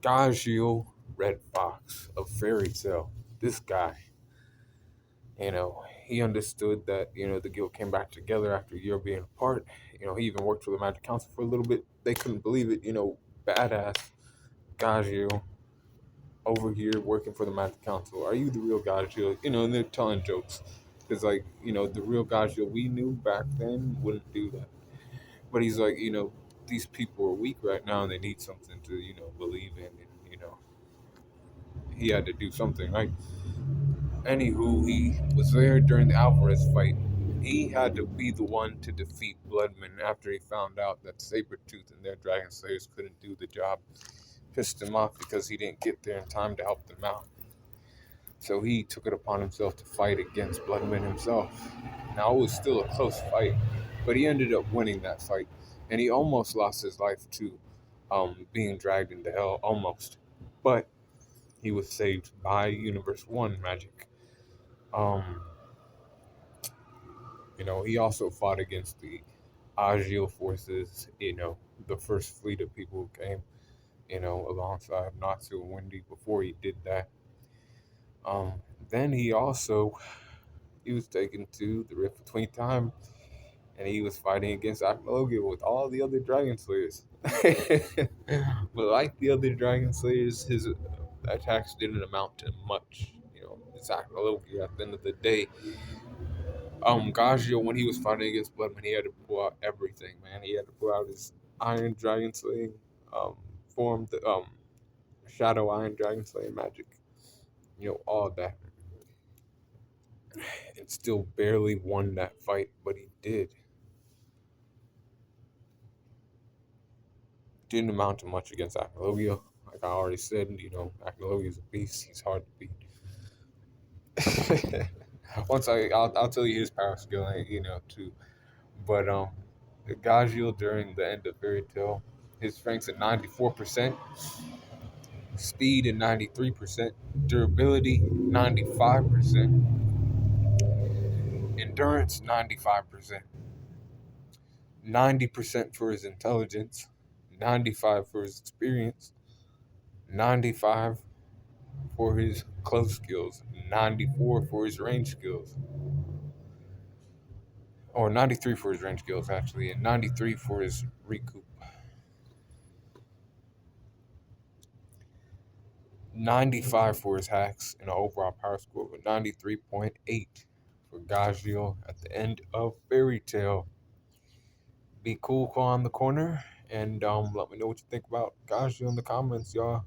Gajeel Red Fox of Fairy Tale. This guy, he understood that, the guild came back together after a year being apart. He even worked for the Magic Council for a little bit. They couldn't believe it. Badass Gajeel over here working for the Magic Council. Are you the real Gajeel? And they're telling jokes. Because, like, the real Gajeel we knew back then wouldn't do that. But he's like, these people are weak right now and they need something to, believe in. And, he had to do something, right? Anywho, he was there during the Alvarez fight. He had to be the one to defeat Bloodman after he found out that Sabretooth and their Dragon Slayers couldn't do the job. Pissed him off because he didn't get there in time to help them out. So he took it upon himself to fight against Bloodman himself. Now, it was still a close fight, but he ended up winning that fight. And he almost lost his life to being dragged into hell, almost. But he was saved by Universe 1 magic. Um, he also fought against the Gajeel forces, the first fleet of people who came, alongside Natsu and Wendy before he did that. Um, then he was taken to the Rift Between Time, and he was fighting against Aknologia with all the other Dragon Slayers. But like the other Dragon Slayers, his attacks didn't amount to much. It's Aknologia at the end of the day. Gajeel, when he was fighting against Bloodman, he had to pull out everything, man. He had to pull out his Iron Dragon Slaying form, the Shadow Iron Dragon Slaying magic, all of that. And still barely won that fight, but he did. Didn't amount to much against Aknologia. Like I already said, Aknologia is a beast. He's hard to beat. I'll tell you his power skill, too. But the Gajeel during the end of Fairy Tale, his strength's at 94%, speed at 93%, durability 95%, endurance 95%, 90% for his intelligence, 95 for his experience, 95 for his close skills, 94 for his range skills, or 93 for his range skills actually, and 93 for his recoup. 95 for his hacks and an overall power score of 93.8 for Gajeel at the end of Fairy Tale. Be cool, call on the corner, and let me know what you think about Gajeel in the comments, y'all.